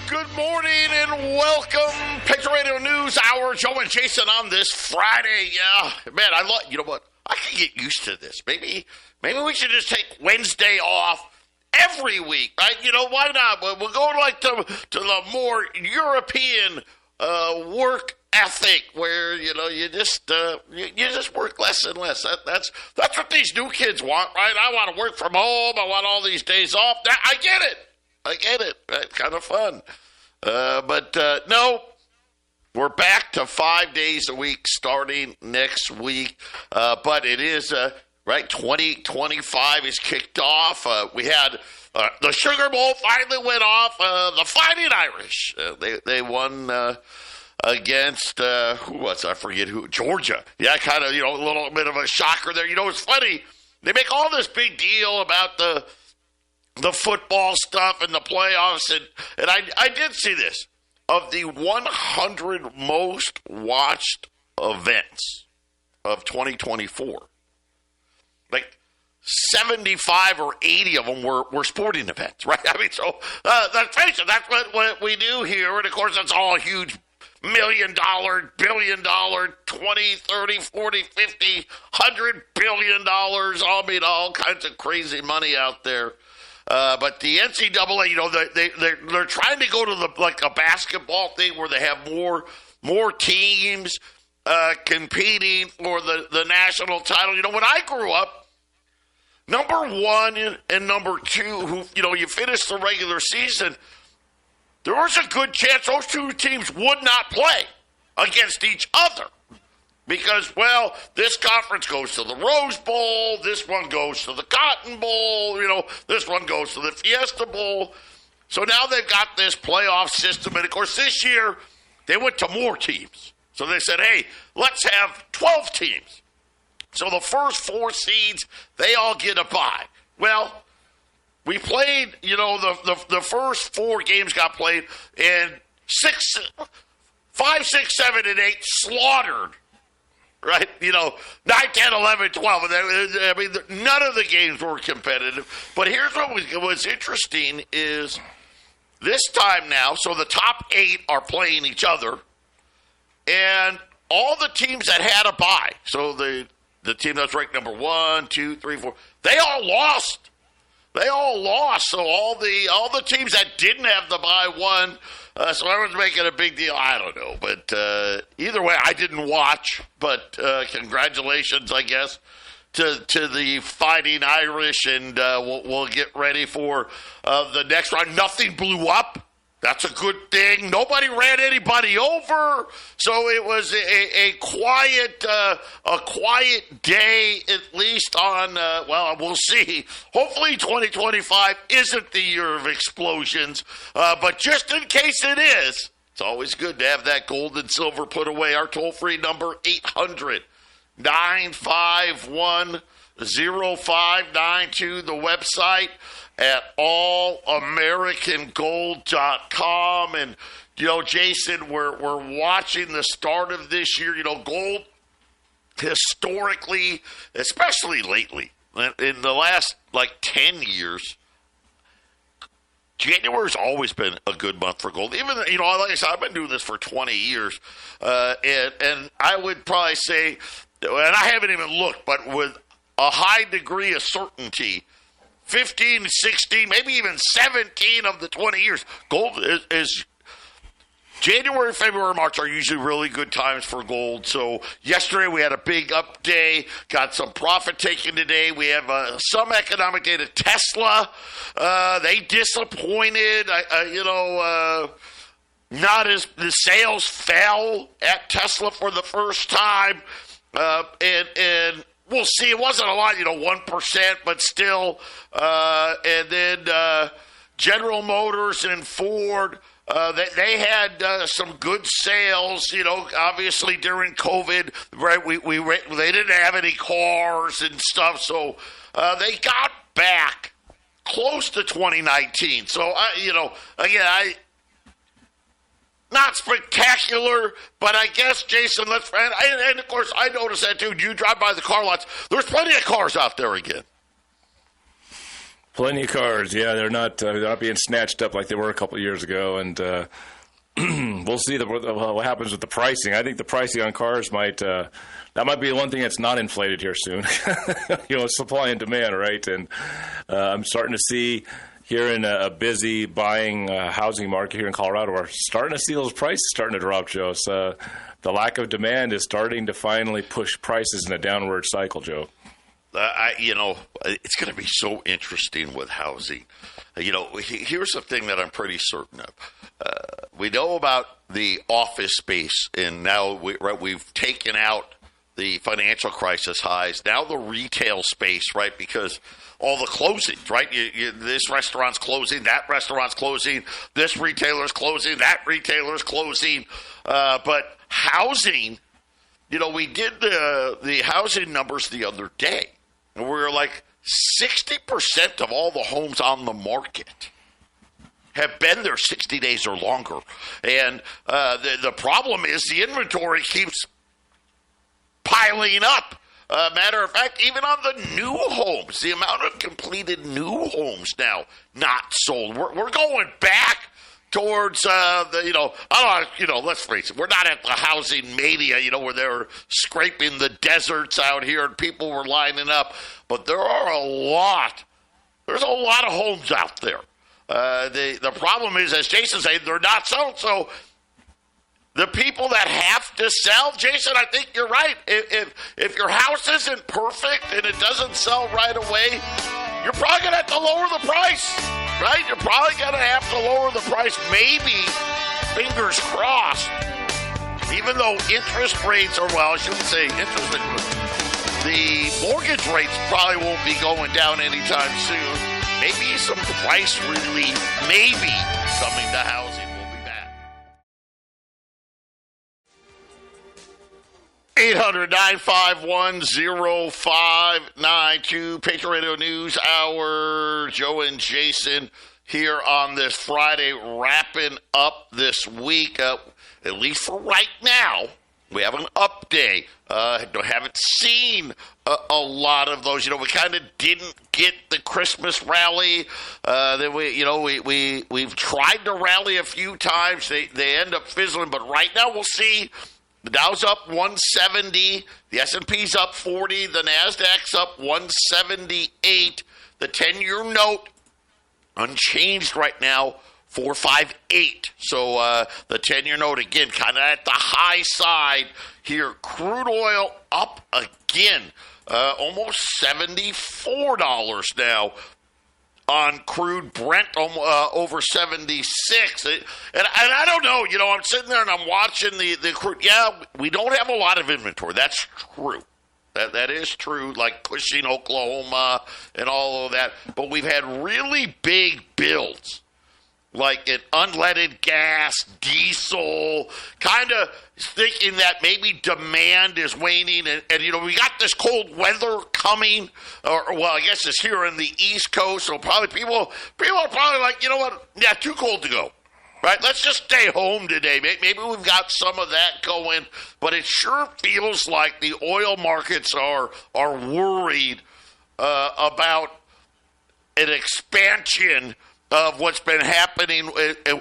Good morning and welcome, Patriot Radio News Hour. Joe and Jason on this Friday. Yeah, man, I love. You know what? I can get used to this. Maybe we should just take Wednesday off every week, right? You know, why not? We'll go like to the more European work ethic, where you just work less and less. That's what these new kids want, right? I want to work from home. I want all these days off. I get it. Right? Kind of fun. But no, we're back to 5 days a week starting next week. But it is, right, 2025 is kicked off. We had the Sugar Bowl finally went off. The Fighting Irish, they won against, who was I forget who, Georgia. Yeah, kind of, a little bit of a shocker there. It's funny. They make all this big deal about the football stuff and the playoffs, and I did see this. Of the 100 most watched events of 2024, like 75 or 80 of them were sporting events, right? I mean, so let's face it, that's what we do here, and of course that's all huge $1 million, $1 billion, 20, 30, 40, 50, $100 billion, all kinds of crazy money out there. But the NCAA, they're trying to go to a basketball thing where they have more teams competing for the national title. When I grew up, number one and number two, you finish the regular season, there was a good chance those two teams would not play against each other. Because, well, this conference goes to the Rose Bowl, this one goes to the Cotton Bowl, this one goes to the Fiesta Bowl. So now they've got this playoff system. And, of course, this year they went to more teams. So they said, hey, let's have 12 teams. So the first four seeds, they all get a bye. Well, we played, the first four games got played, and 5, 6, 7, and 8 slaughtered. Right? 9, 10, 11, 12. I mean, none of the games were competitive. But here's what was interesting is this time now, so the top 8 are playing each other, and all the teams that had a bye, so the team that's ranked number 1, 2, 3, 4, they all lost. So all the teams that didn't have the bye won. So everyone's making a big deal. I don't know. But either way, I didn't watch. But congratulations, I guess, to the Fighting Irish. And we'll get ready for the next round. Nothing blew up. That's a good thing. Nobody ran anybody over. So it was a quiet day, at least on, we'll see. Hopefully 2025 isn't the year of explosions. But just in case it is, it's always good to have that gold and silver put away. Our toll-free number, 800-951-0592. The website at allamericangold.com. And, Jason, we're watching the start of this year. Gold historically, especially lately, in the last, 10 years, January's always been a good month for gold. Even, like I said, I've been doing this for 20 years. And I would probably say, and I haven't even looked, but with a high degree of certainty, 15, 16, maybe even 17 of the 20 years. Gold is January, February, March are usually really good times for gold. So yesterday we had a big up day, got some profit taken today. We have some economic data. Tesla, they disappointed. Not as the sales fell at Tesla for the first time, and we'll see. It wasn't a lot, 1%, but still. And then General Motors and Ford, they had some good sales, obviously during COVID, right? They didn't have any cars and stuff, so they got back close to 2019. So, again, not spectacular, but I guess, Jason, and of course, I noticed that too. You drive by the car lots, there's plenty of cars out there again. Plenty of cars. Yeah, they're not being snatched up like they were a couple of years ago, and we'll see what happens with the pricing. I think the pricing on cars might be the one thing that's not inflated here soon. Supply and demand, right? And I'm starting to see here in a busy buying housing market here in Colorado, we're starting to see those prices starting to drop, Joe. So the lack of demand is starting to finally push prices in a downward cycle, Joe. It's going to be so interesting with housing. Here's the thing that I'm pretty certain of. We know about the office space, and now we've taken out the financial crisis highs. Now the retail space, right? Because all the closings, right? This restaurant's closing, that restaurant's closing, this retailer's closing, that retailer's closing. But housing, we did the housing numbers the other day. And we were like 60% of all the homes on the market have been there 60 days or longer. And the problem is the inventory keeps piling up. Matter of fact, even on the new homes, the amount of completed new homes now not sold. We're going back towards let's face it, we're not at the housing mania, where they're scraping the deserts out here and people were lining up. But there's a lot of homes out there. The problem is, as Jason said, they're not sold. So the people that have to sell, Jason, I think you're right. If your house isn't perfect and it doesn't sell right away, you're probably going to have to lower the price, right? You're probably going to have to lower the price, maybe, fingers crossed, even though interest rates are, well, I shouldn't say interest rates, the mortgage rates probably won't be going down anytime soon. Maybe some price relief, maybe, coming to housing. We'll be back. 800-951-0592, Patriot Radio News Hour. Joe and Jason here on this Friday, wrapping up this week, at least for right now. We have an update. Haven't seen a lot of those. We kind of didn't get the Christmas rally. Then we've tried to rally a few times. They end up fizzling. But right now we'll see. The Dow's up 170. The S&P's up 40. The Nasdaq's up 178. The 10-year note unchanged right now. 458. So the 10-year note, again, kind of at the high side here. Crude oil up again, almost $74 now on crude. Brent over 76. And I don't know, I'm sitting there and I'm watching the crude. Yeah, we don't have a lot of inventory. That's true. That is true, like Cushing, Oklahoma, and all of that. But we've had really big builds, like in unleaded gas, diesel, kind of thinking that maybe demand is waning. And we got this cold weather coming, I guess it's here in the East Coast. So probably people are probably like, you know what? Yeah, too cold to go. Right? Let's just stay home today. Maybe we've got some of that going. But it sure feels like the oil markets are worried about an expansion of what's been happening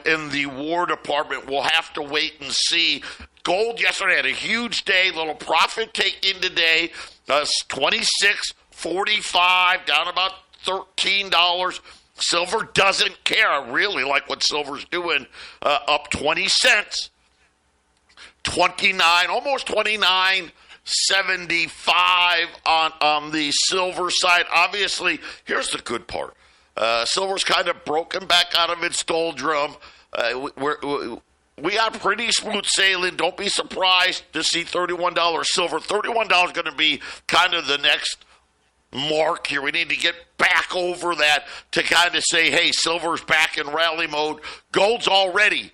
in the War Department. We'll have to wait and see. Gold yesterday had a huge day, little profit taking today, $26.45, down about $13. Silver doesn't care. I really like what silver's doing, up 20 cents, 29, almost 29.75 on the silver side. Obviously, here's the good part. Silver's kind of broken back out of its doldrum. We got pretty smooth sailing. Don't be surprised to see $31 silver. $31 is going to be kind of the next mark here. We need to get back over that to kind of say, hey, silver's back in rally mode. Gold's already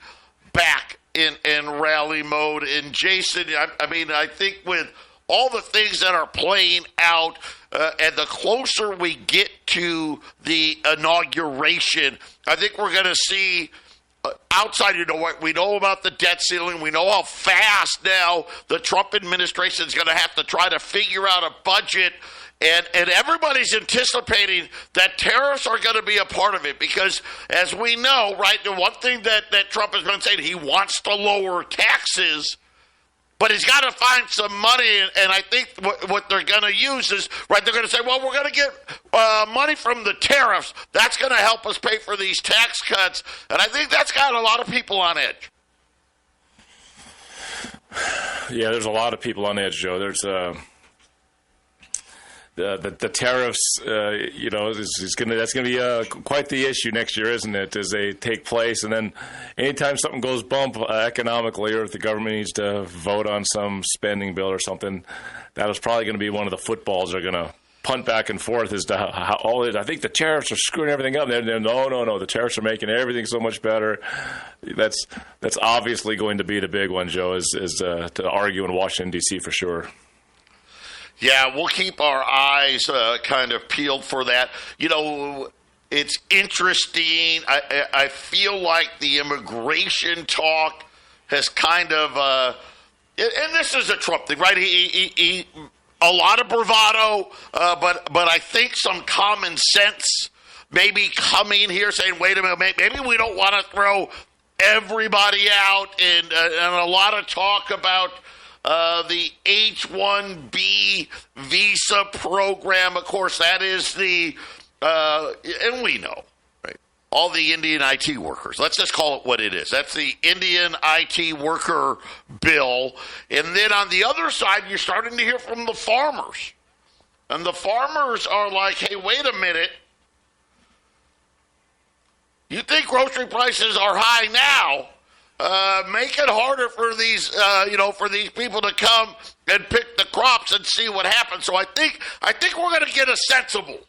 back in rally mode. And Jason, I think with all the things that are playing out, and the closer we get to the inauguration, I think we're going to see outside, what we know about the debt ceiling. We know how fast now the Trump administration is going to have to try to figure out a budget. And everybody's anticipating that tariffs are going to be a part of it because, as we know, right, the one thing that Trump has been saying, he wants to lower taxes, but he's got to find some money. And I think what they're going to use is, right, they're going to say, well, we're going to get money from the tariffs. That's going to help us pay for these tax cuts. And I think that's got a lot of people on edge. Yeah, there's a lot of people on edge, Joe. There's the tariffs, that's going to be quite the issue next year, isn't it, as they take place. And then anytime something goes bump economically, or if the government needs to vote on some spending bill or something, that is probably going to be one of the footballs they're going to punt back and forth as to how all it is. I think the tariffs are screwing everything up. They're no, the tariffs are making everything so much better. That's obviously going to be the big one, Joe, is to argue in Washington, D.C. for sure. Yeah, we'll keep our eyes kind of peeled for that. You know, it's interesting. I feel like the immigration talk has kind of, and this is a Trump thing, right? He a lot of bravado, but I think some common sense maybe coming here saying, wait a minute, maybe we don't want to throw everybody out, and a lot of talk about the H-1B visa program. Of course, that is the, and we know, right, all the Indian IT workers. Let's just call it what it is. That's the Indian IT worker bill. And then on the other side, you're starting to hear from the farmers. And the farmers are like, hey, wait a minute. You think grocery prices are high now? Make it harder for these, for these people to come and pick the crops and see what happens. So I think we're going to get a sensible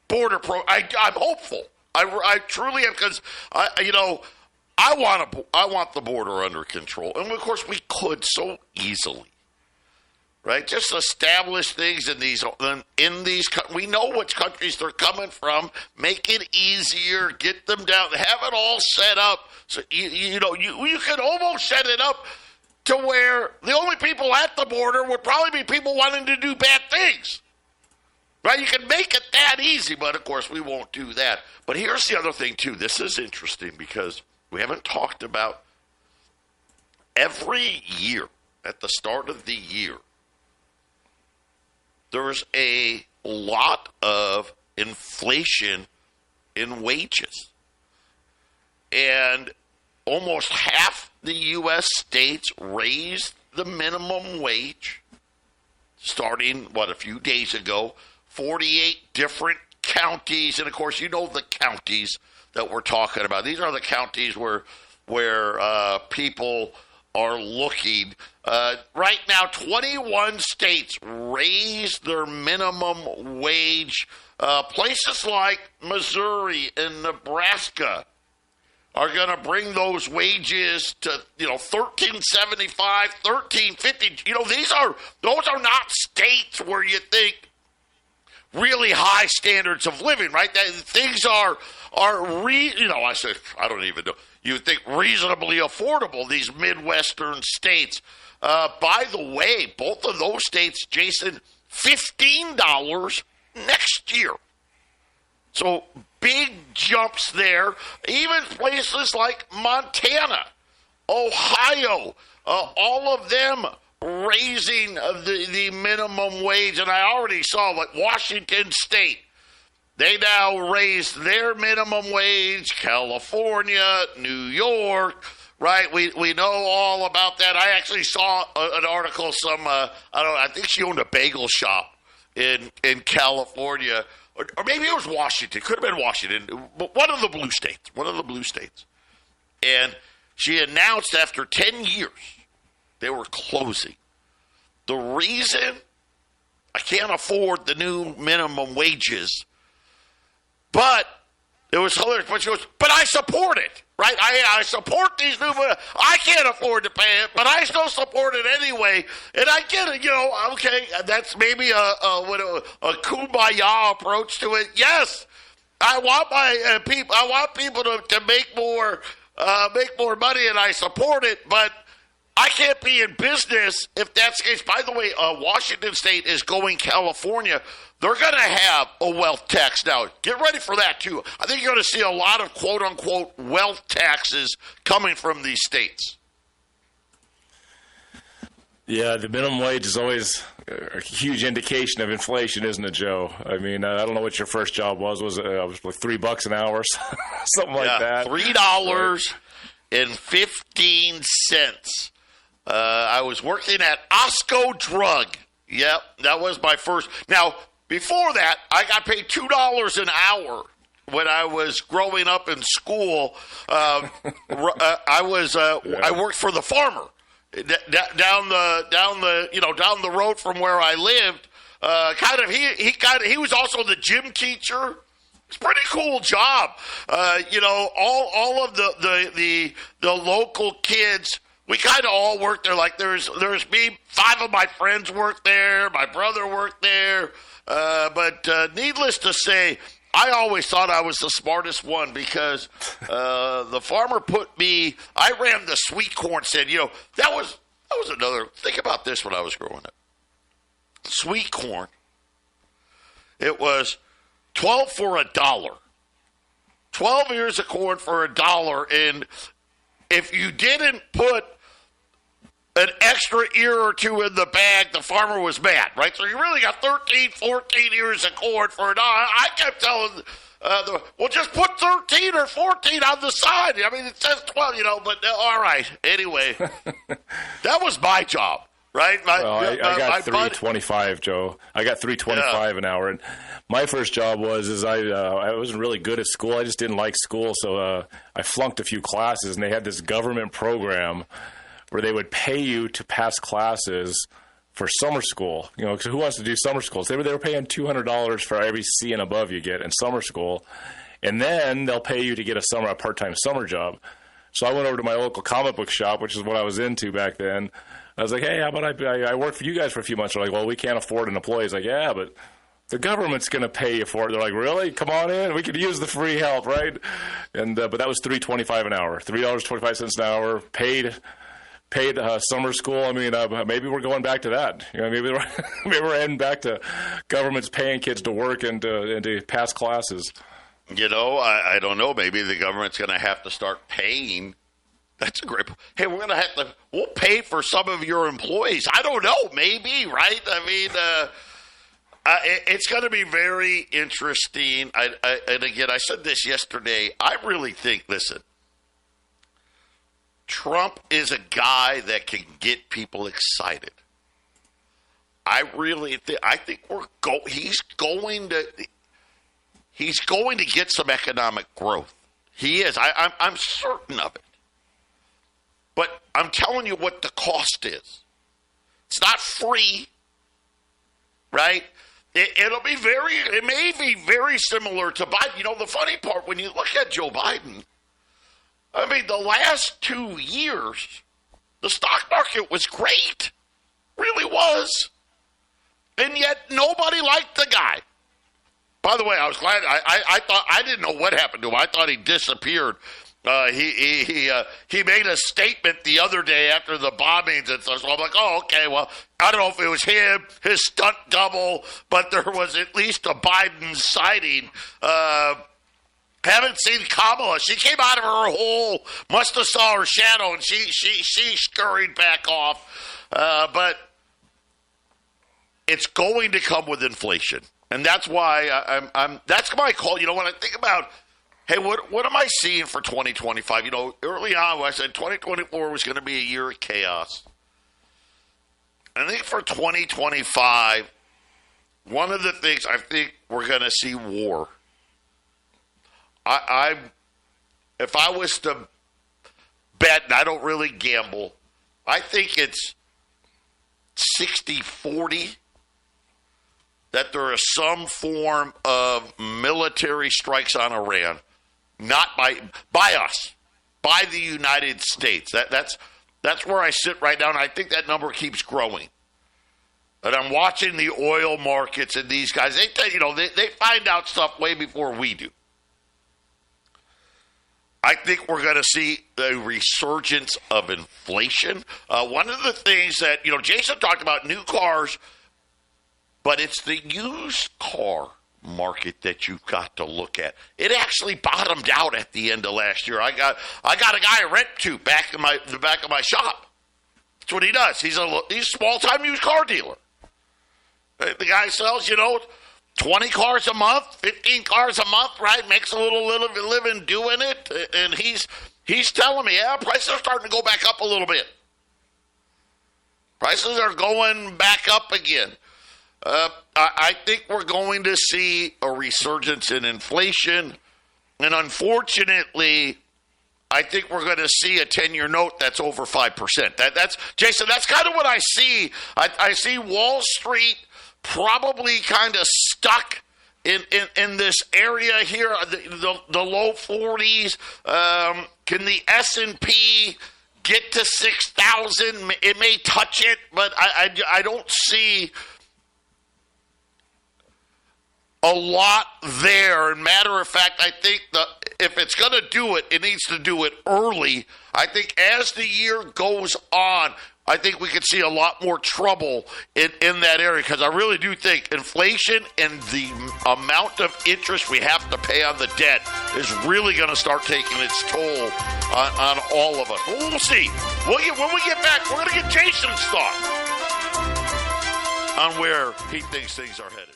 border I'm hopeful. I truly am, because I want the border under control, and of course we could so easily, right? Just establish things in these. We know which countries they're coming from. Make it easier. Get them down. Have it all set up. So you could almost set it up to where the only people at the border would probably be people wanting to do bad things. Right? You can make it that easy, but of course we won't do that. But here's the other thing too. This is interesting because we haven't talked about every year at the start of the year. There's a lot of inflation in wages. And almost half the U.S. states raised the minimum wage starting, a few days ago. 48 different counties. And, of course, you know the counties that we're talking about. These are the counties where people are looking. Right now, 21 states raised their minimum wage. Places like Missouri and Nebraska are going to bring those wages to, $13.75, $13.50. Those are not states where you think really high standards of living, right? Things I don't even know. You would think reasonably affordable, these Midwestern states. By the way, both of those states, Jason, $15 next year. So big jumps there. Even places like Montana, Ohio, all of them raising the minimum wage. And I already saw Washington State, they now raised their minimum wage. California, New York, right? We know all about that. I actually saw an article. I think she owned a bagel shop in California, or maybe it was Washington. Could have been Washington. But one of the blue states. And she announced after 10 years they were closing. The reason I can't afford the new minimum wages. But it was hilarious. But she goes, but I support it, right? I support these new. I can't afford to pay it, but I still support it anyway. And I get it, okay, that's maybe a kumbaya approach to it. Yes, I want my people. I want people to make more money, and I support it. But I can't be in business if that's the case. By the way, Washington State is going California. They're going to have a wealth tax now. Get ready for that, too. I think you're going to see a lot of quote-unquote wealth taxes coming from these states. Yeah, the minimum wage is always a huge indication of inflation, isn't it, Joe? I mean, I don't know what your first job was. Was it was like $3 an hour, something like that? $3.15. I was working at Osco Drug. Yep, that was my first. Now, before that, I got paid $2 an hour when I was growing up in school. I worked for the farmer. Down the road from where I lived, he was also the gym teacher. It's a pretty cool job. All of the local kids, we kind of all worked there. Like there's me, 5 of my friends worked there, my brother worked there. But needless to say, I always thought I was the smartest one because the farmer I ran the sweet corn stand. That was another, think about this when I was growing up. Sweet corn. It was 12 for $1. 12 ears of corn for $1. And if you didn't put an extra ear or two in the bag, the farmer was mad, right? So you really got 13, 14 ears of corn for $1. I kept telling well, just put 13 or 14 on the side. I mean, it says 12, but all right. Anyway, that was my job, right? I got $3.25, Joe. I got $3.25 an hour. And my first job I wasn't really good at school. I just didn't like school, so I flunked a few classes, and they had this government program where they would pay you to pass classes for summer school. Because who wants to do summer schools? They were paying $200 for every C and above you get in summer school, and then they'll pay you to get a part-time summer job. So I went over to my local comic book shop, which is what I was into back then. I was like, hey, how about I work for you guys for a few months? They're like, well, we can't afford an employee. He's like, yeah, but the government's going to pay you for it. They're like, really? Come on in. We could use the free help, right? And but that was $3.25 an hour, $3.25 an hour, paid summer school. I mean, maybe we're going back to that. Maybe we're heading back to governments paying kids to work and to pass classes. I don't know. Maybe the government's going to have to start paying. That's a great. Hey, we'll pay for some of your employees. I don't know. Maybe, right? I mean, it's going to be very interesting. And again, I said this yesterday. I really think. Listen. Trump is a guy that can get people excited. I think he's going to get some economic growth. He is. I'm certain of it. But I'm telling you what the cost is. It's not free, right? It may be very similar to Biden. The funny part, when you look at Joe Biden, I mean, the last 2 years, the stock market was great. Really was. And yet nobody liked the guy. By the way, I was glad. I didn't know what happened to him. I thought he disappeared. He made a statement the other day after the bombings and stuff. So I'm like, oh, okay, well, I don't know if it was him, his stunt double, but there was at least a Biden sighting. Haven't seen Kamala. She came out of her hole, must have saw her shadow, and she scurried back off. But it's going to come with inflation, and that's why that's my call. When I think about, hey, what am I seeing for 2025? Early on, I said 2024 was going to be a year of chaos. I think for 2025, one of the things I think we're going to see war. If I was to bet, and I don't really gamble, I think it's 60-40 that there is some form of military strikes on Iran, not by us, by the United States. That's where I sit right now, and I think that number keeps growing. And I'm watching the oil markets and these guys. They find out stuff way before we do. I think we're going to see a resurgence of inflation. One of the things that, Jason talked about new cars, but it's the used car market that you've got to look at. It actually bottomed out at the end of last year. I got a guy I rent to back in the back of my shop. That's what he does. He's a small-time used car dealer. The guy sells, 20 cars a month, 15 cars a month, right? Makes a little living doing it. And he's telling me, prices are starting to go back up a little bit. Prices are going back up again. I think we're going to see a resurgence in inflation. And unfortunately, I think we're going to see a 10-year note that's over 5%. That's Jason, that's kind of what I see. I see Wall Street probably kind of stuck in this area here, the low 40s. Can the S&P get to 6,000? It may touch it, but I don't see a lot there. And matter of fact, I think if it's going to do it, it needs to do it early. I think as the year goes on, I think we could see a lot more trouble in that area, because I really do think inflation and the amount of interest we have to pay on the debt is really going to start taking its toll on all of us. We'll see. When we get back, we're going to get Jason's thought on where he thinks things are headed.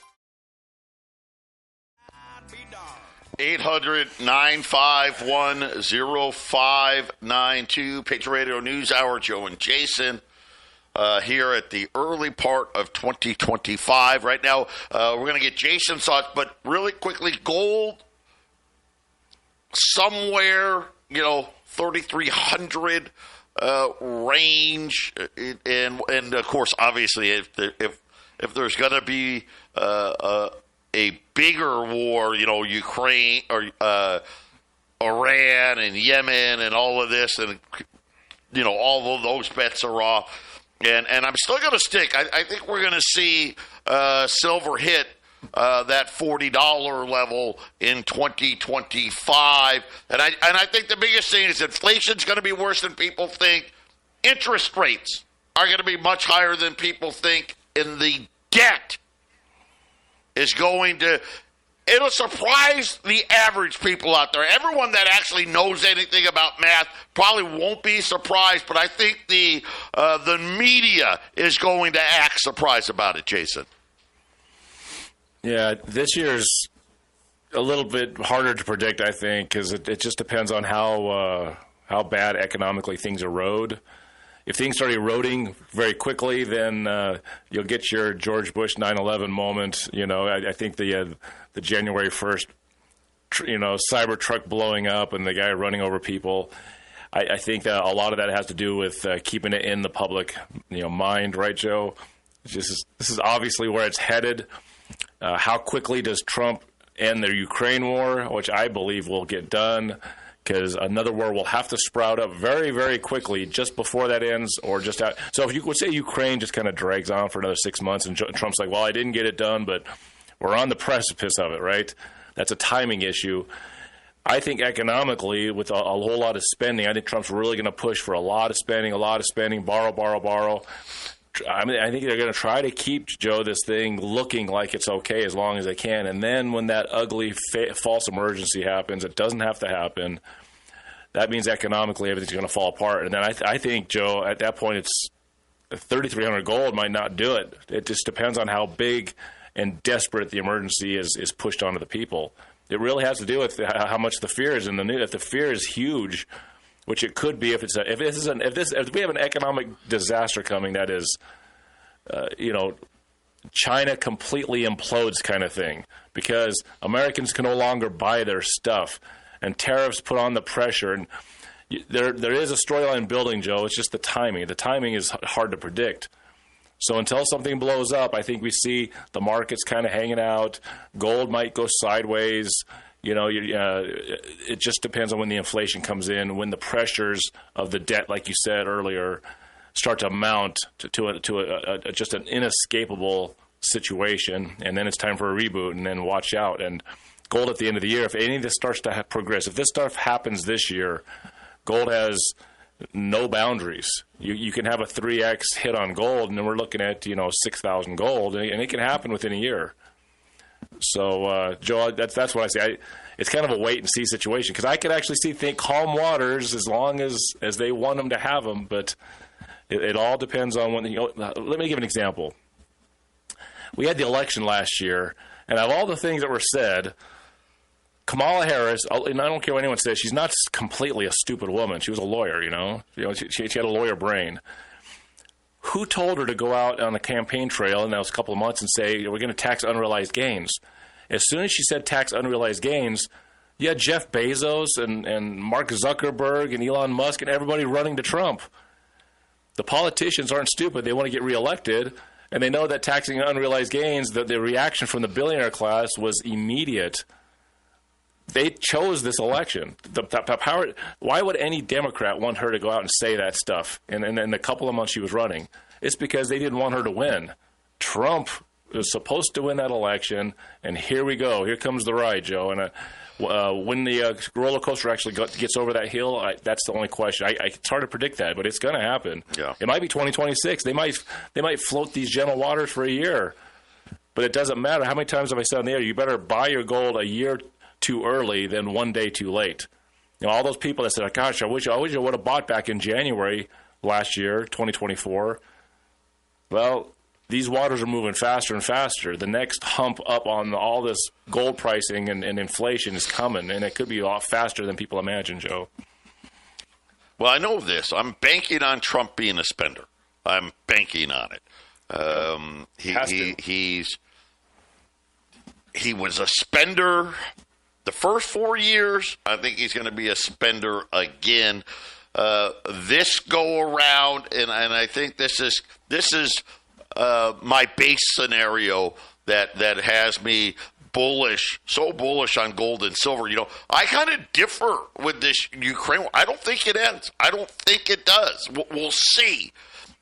800-951-0592. Patriot Radio News Hour, Joe and Jason here at the early part of 2025. Right now, we're going to get Jason's thoughts, but really quickly, gold somewhere, 3,300 range. And of course, obviously, if there's going to be a bigger war, Ukraine or Iran and Yemen and all of this, and all of those bets are off. And I'm still going to stick. I think we're going to see silver hit that $40 level in 2025. And I think the biggest thing is inflation's going to be worse than people think. Interest rates are going to be much higher than people think, and the debt is going to, it'll surprise the average people out there. Everyone that actually knows anything about math probably won't be surprised, but I think the media is going to act surprised about it, Jason. Yeah, this year's a little bit harder to predict, I think, because it just depends on how bad economically things erode. If things start eroding very quickly, then you'll get your George Bush 9/11 moment. I think the January 1st, Cybertruck blowing up and the guy running over people. I think that a lot of that has to do with keeping it in the public, mind, right, Joe? This is obviously where it's headed. How quickly does Trump end the Ukraine war, which I believe will get done? Because another war will have to sprout up very, very quickly just before that ends, or just out. So if you would say Ukraine just kind of drags on for another 6 months, and Trump's like, well, I didn't get it done, but we're on the precipice of it, right? That's a timing issue. I think economically, with a whole lot of spending, I think Trump's really going to push for a lot of spending, borrow. I think they're going to try to keep, Joe, this thing looking like it's okay as long as they can. And then when that ugly false emergency happens, it doesn't have to happen. That means economically everything's going to fall apart. And then I think, Joe, at that point, it's 3,300 gold might not do it. It just depends on how big and desperate the emergency is pushed onto the people. It really has to do with how much the fear is in the news. If the fear is huge, which it could be if we have an economic disaster coming, that is, China completely implodes kind of thing, because Americans can no longer buy their stuff, and tariffs put on the pressure. And there is a storyline building, Joe. It's just the timing. The timing is hard to predict. So until something blows up, I think we see the markets kind of hanging out. Gold might go sideways. It just depends on when the inflation comes in, when the pressures of the debt, like you said earlier, start to mount to just an inescapable situation, and then it's time for a reboot, and then watch out. And gold at the end of the year, if any of this starts to progress, if this stuff happens this year, gold has no boundaries. You can have a 3x hit on gold, and then we're looking at 6,000 gold, and it can happen within a year. So, Joe, that's what I say. It's kind of a wait and see situation, because I could actually think calm waters as long as they want them to have them, but it all depends on when. Let me give an example. We had the election last year, and of all the things that were said, Kamala Harris, and I don't care what anyone says, she's not completely a stupid woman. She was a lawyer, she had a lawyer brain. Who told her to go out on the campaign trail, and that was a couple of months, and say, we're going to tax unrealized gains? As soon as she said tax unrealized gains, you had Jeff Bezos and Mark Zuckerberg and Elon Musk and everybody running to Trump. The politicians aren't stupid. They want to get reelected, and they know that taxing unrealized gains, the reaction from the billionaire class was immediate. They chose this election. The power. Why would any Democrat want her to go out and say that stuff in the couple of months she was running? It's because they didn't want her to win. Trump was supposed to win that election, and here we go. Here comes the ride, Joe. And when the roller coaster actually gets over that hill, that's the only question. It's hard to predict that, but it's going to happen. Yeah. It might be 2026. They might float these gentle waters for a year, but it doesn't matter. How many times have I said on the air, you better buy your gold a year too early than one day too late. All those people that said, gosh, I wish I would have bought back in January last year, 2024. Well, these waters are moving faster and faster. The next hump up on all this gold pricing and inflation is coming, and it could be a lot faster than people imagine, Joe. Well, I know this. I'm banking on Trump being a spender. I'm banking on it. He was a spender the first 4 years. I think he's going to be a spender again this go around, and I think this is my base scenario that has me so bullish on gold and silver. I kind of differ with this Ukraine war. I don't think it ends. I don't think it does. We'll see.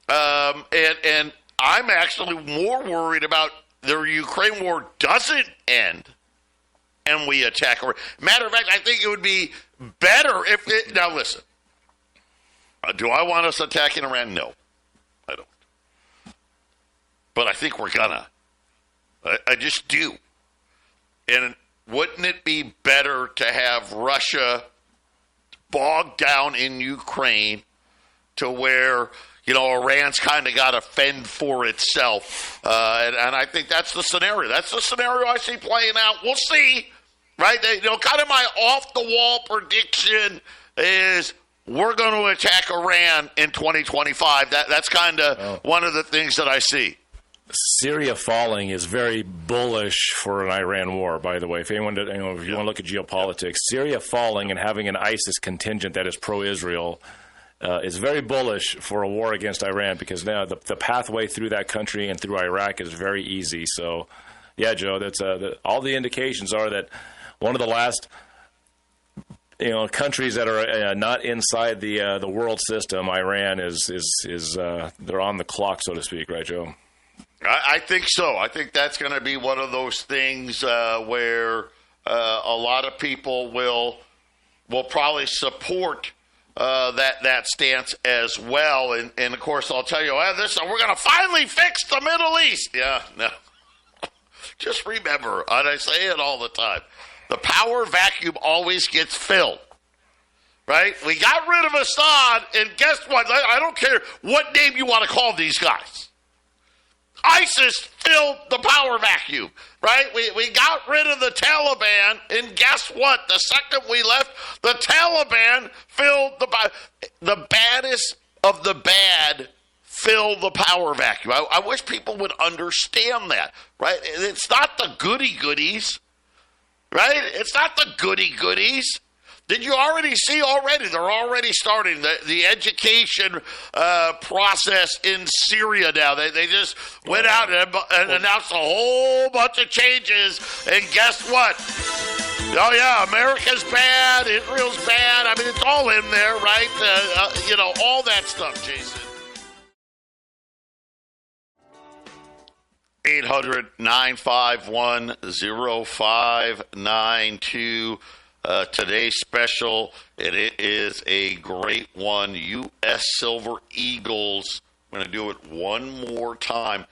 And I'm actually more worried about the Ukraine war doesn't end and we attack. Matter of fact, I think it would be better if it. Now, listen. Do I want us attacking Iran? No, I don't. But I think we're gonna. I just do. And wouldn't it be better to have Russia bogged down in Ukraine to where, Iran's kind of got to fend for itself? And I think that's the scenario. That's the scenario I see playing out. We'll see, right? Kind of my off-the-wall prediction is we're going to attack Iran in 2025. That's kind of one of the things that I see. Syria falling is very bullish for an Iran war, by the way. If anyone, if you want to look at geopolitics, Syria falling and having an ISIS contingent that is pro-Israel is very bullish for a war against Iran, because now the pathway through that country and through Iraq is very easy. So, yeah, Joe, that's all the indications are that one of the last countries that are not inside the world system, Iran is they're on the clock, so to speak, right, Joe? I think so. I think that's going to be one of those things where a lot of people will probably support that stance as well. And of course, I'll tell you, we're going to finally fix the Middle East. Yeah, no. Just remember, and I say it all the time, the power vacuum always gets filled. Right? We got rid of Assad, and guess what? I don't care what name you want to call these guys. ISIS filled the power vacuum, right? We got rid of the Taliban, and guess what? The second we left, the Taliban filled the baddest of the bad filled the power vacuum. I wish people would understand that, right? It's not the goody-goodies, right? It's not the goody-goodies. Did you already see already? They're already starting the education process in Syria now. They just went out and announced a whole bunch of changes. And guess what? Oh, yeah, America's bad. Israel's bad. I mean, it's all in there, right? All that stuff, Jason. 800-951-0592. Today's special, it is a great one. U.S. Silver Eagles. I'm going to do it one more time.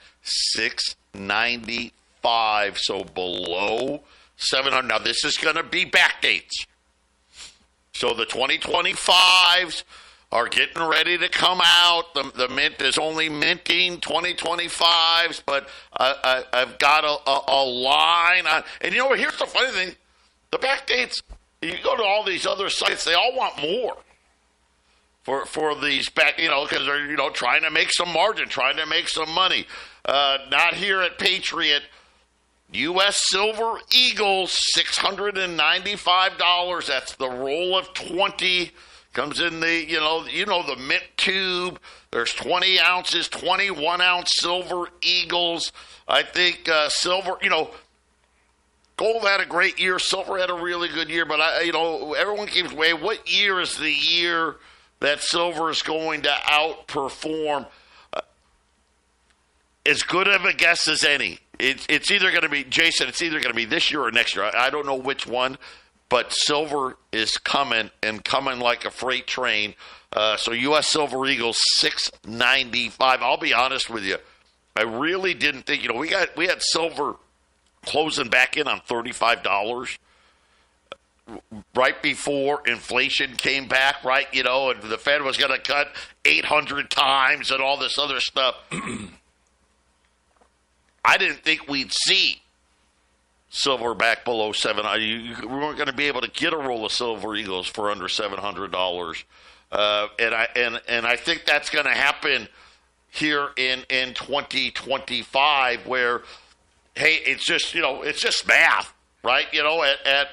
$695, so below $700. Now, this is going to be backdates. So the 2025s are getting ready to come out. The mint is only minting 2025s, but I've got a line. And you know what? Here's the funny thing. The backdates, you go to all these other sites, they all want more for these back, because they're, trying to make some margin, trying to make some money. Not here at Patriot. U.S. Silver Eagles, $695. That's the roll of 20. Comes in the, the mint tube. There's 20 ounces, 21-ounce Silver Eagles. I think silver, gold had a great year. Silver had a really good year. But, everyone keeps waiting. What year is the year that silver is going to outperform? As good of a guess as any. It's either going to be, Jason, it's either going to be this year or next year. I don't know which one, but silver is coming and coming like a freight train. So U.S. Silver Eagles, $695. I'll be honest with you. I really didn't think, we had silver closing back in on $35 right before inflation came back, right? And the Fed was going to cut 800 times and all this other stuff. I didn't think we'd see silver back below $700. We weren't going to be able to get a roll of Silver Eagles for under $700, and I think that's going to happen here in 2025. Where, hey, it's just math, right? At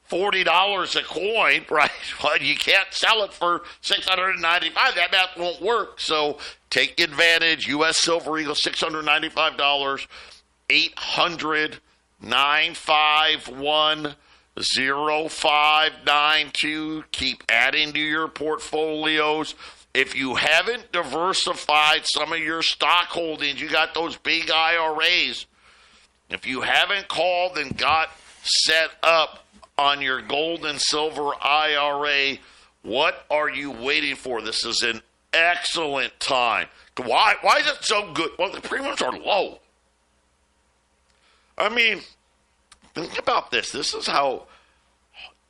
$40 a coin, right? Well, you can't sell it for $695. That math won't work. So take advantage. U.S. Silver Eagle, $695. 800-951-0592. Keep adding to your portfolios. If you haven't diversified some of your stock holdings, you got those big IRAs. If you haven't called and got set up on your gold and silver IRA, what are you waiting for? This is an excellent time. Why is it so good? Well, the premiums are low. I mean, think about this. This is how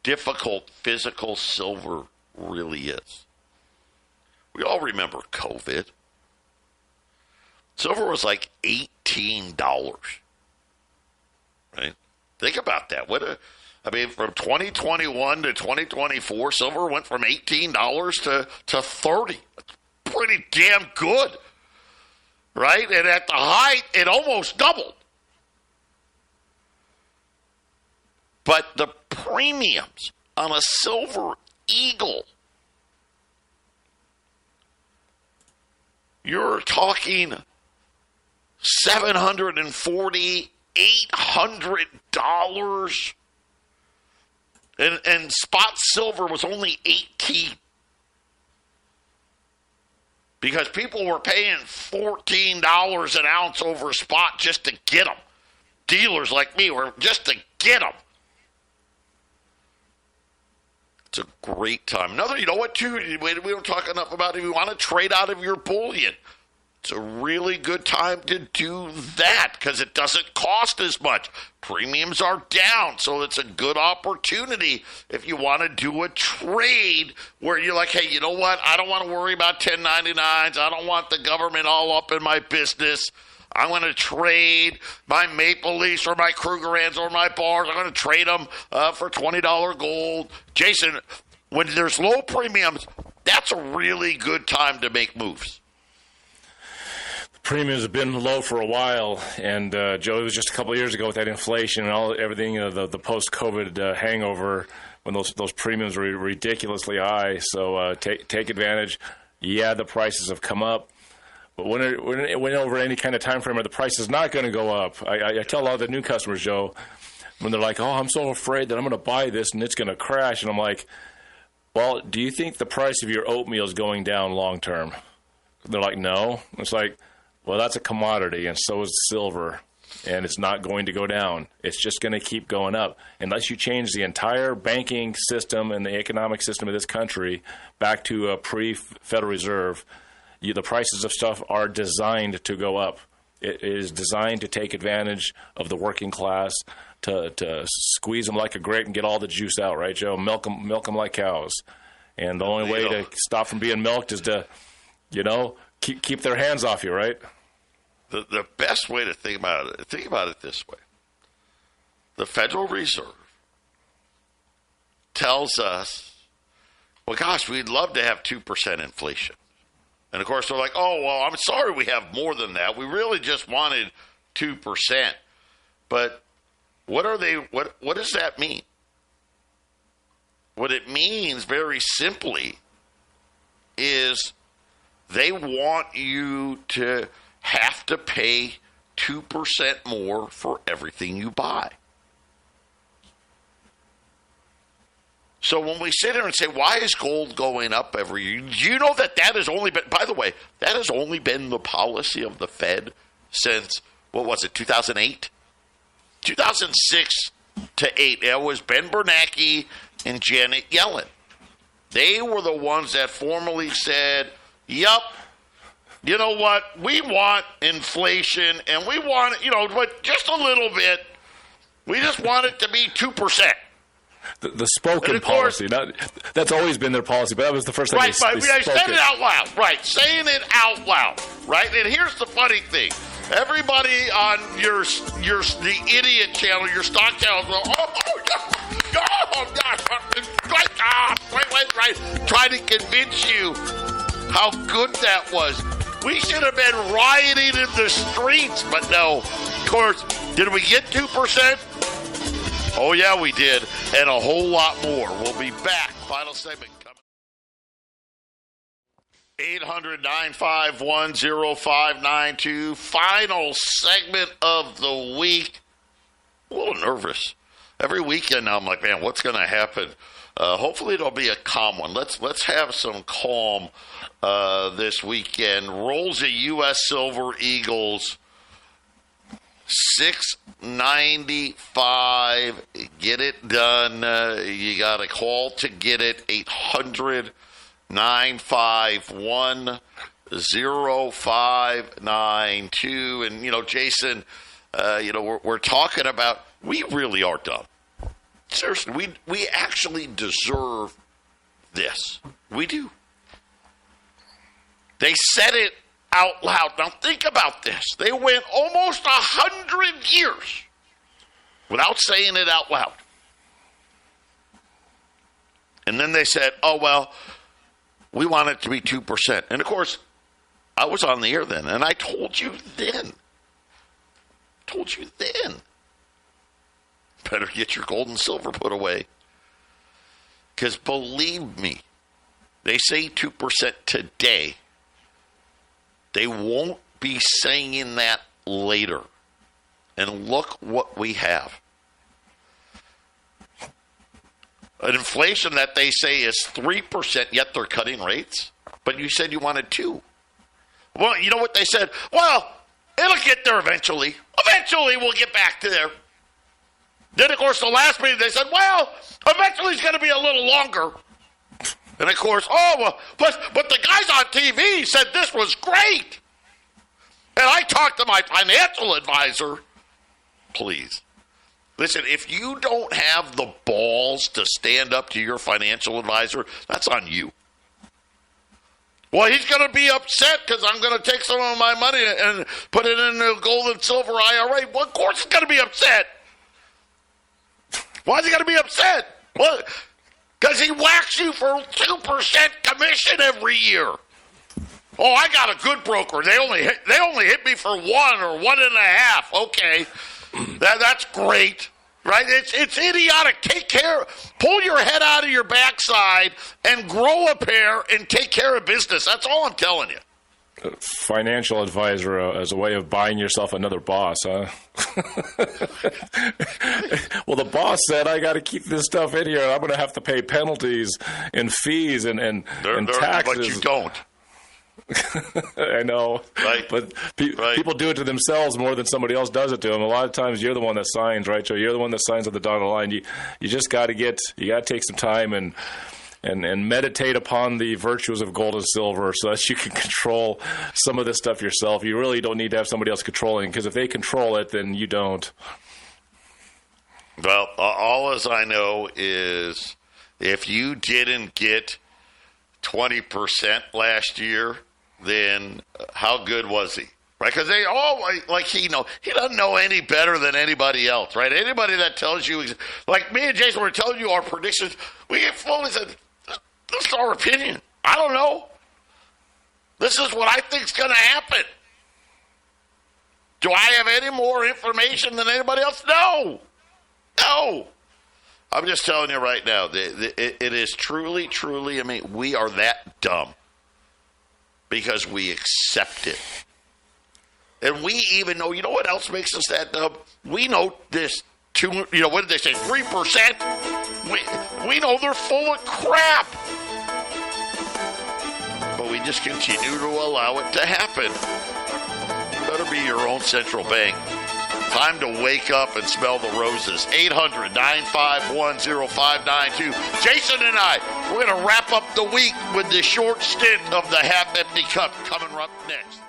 difficult physical silver really is. We all remember COVID. Silver was like $18, right? Think about that. From 2021 to 2024, silver went from $18 to $30. That's pretty damn good, right? And at the height, it almost doubled. But the premiums on a Silver Eagle, you're talking $740, $800. And spot silver was only $18. Because people were paying $14 an ounce over spot just to get them. Dealers like me were just to get them. It's a great time. Another, you know what, too? We don't talk enough about it. If you want to trade out of your bullion, it's a really good time to do that because it doesn't cost as much. Premiums are down, so it's a good opportunity if you want to do a trade where you're like, hey, you know what? I don't want to worry about 1099s. I don't want the government all up in my business. I'm going to trade my Maple Leafs or my Krugerrands or my bars. I'm going to trade them for $20 gold. Jason, when there's low premiums, that's a really good time to make moves. Premiums have been low for a while, and Joe, it was just a couple of years ago with that inflation and everything, the post-COVID hangover when those premiums were ridiculously high. So take advantage. Yeah, the prices have come up, but when over any kind of time frame, the price is not going to go up. I tell a lot of the new customers, Joe, when they're like, "Oh, I'm so afraid that I'm going to buy this and it's going to crash," and I'm like, "Well, do you think the price of your oatmeal is going down long term?" They're like, "No." It's like, well, that's a commodity, and so is silver. and it's not going to go down. It's just going to keep going up unless you change the entire banking system and the economic system of this country back to a pre-Federal Reserve. The prices of stuff are designed to go up. It is designed to take advantage of the working class, to squeeze them like a grape and get all the juice out, right, Joe? Milk them like cows. And the only way to stop from being milked is to, keep their hands off you, right? The best way to think about it this way. The Federal Reserve tells us, well, gosh, we'd love to have 2% inflation. And, of course, they're like, oh, well, I'm sorry we have more than that. We really just wanted 2%. But what does that mean? What it means, very simply, is they want you to have to pay 2% more for everything you buy. So when we sit here and say, why is gold going up every year? Do you know that has only been, by the way, that has only been the policy of the Fed since, 2008? 2006 to 8. It was Ben Bernanke and Janet Yellen. They were the ones that formally said, yep, you know what, we want inflation, and we want it, but just a little bit. We just want it to be 2%. The spoken policy, that's always been their policy, but that was the first time they spoke it. Said it out loud, right, saying it out loud, right? And here's the funny thing. Everybody on the idiot channel, your stock channel, right, trying to convince you how good that was. We should have been rioting in the streets, but no. Of course, did we get 2%? Oh, yeah, we did, and a whole lot more. We'll be back. Final segment coming. 800-951-0592. Final segment of the week. A little nervous. Every weekend now I'm like, man, what's going to happen? Hopefully it'll be a calm one. Let's have some calm this weekend. Rolls of U.S. Silver Eagles. 695. Get it done. You got a call to get it. 800-951-0592. And, Jason, we're talking about, we really are done. Seriously, we actually deserve this. We do. They said it out loud. Now think about this. They went almost 100 years without saying it out loud. And then they said, oh, well, we want it to be 2%. And, of course, I was on the air then, and I told you then. Better get your gold and silver put away. Because believe me, they say 2% today. They won't be saying that later. And look what we have. An inflation that they say is 3%, yet they're cutting rates. But you said you wanted 2. Well, you know what they said? Well, it'll get there eventually. Eventually we'll get back to there. Then, of course, the last meeting they said, well, eventually it's going to be a little longer. And, of course, but the guys on TV said this was great. And I talked to my financial advisor. Please. Listen, if you don't have the balls to stand up to your financial advisor, that's on you. Well, he's going to be upset because I'm going to take some of my money and put it in a gold and silver IRA. Well, of course he's going to be upset. Why is he going to be upset? Well, because he whacks you for 2% commission every year. Oh, I got a good broker. They only hit me for 1 or 1.5. Okay, that's great, right? It's idiotic. Take care. Pull your head out of your backside and grow a pair and take care of business. That's all I'm telling you. Financial advisor as a way of buying yourself another boss, huh? Well, the boss said, I got to keep this stuff in here. I'm going to have to pay penalties and fees and taxes. But you don't. I know, Right. but Right. people do it to themselves more than somebody else does it to them. A lot of times, you're the one that signs, right, Joe? You're the one that signs on the dotted line. You just got to take some time and meditate upon the virtues of gold and silver so that you can control some of this stuff yourself. You really don't need to have somebody else controlling, because if they control it, then you don't. Well, all as I know is if you didn't get 20% last year, then how good was he? Right? Because they all, he doesn't know any better than anybody else, right? Anybody that tells you, like me and Jason were telling you our predictions, we fully said, this is our opinion. I don't know. This is what I think is going to happen. Do I have any more information than anybody else? No. I'm just telling you right now, it is truly, I mean, we are that dumb because we accept it. And we even know, you know what else makes us that dumb? We know this, what did they say, 3%? We know they're full of crap. But we just continue to allow it to happen. You better be your own central bank. Time to wake up and smell the roses. 800-951-0592. Jason and I, we're going to wrap up the week with the short stint of the half-empty cup coming up next.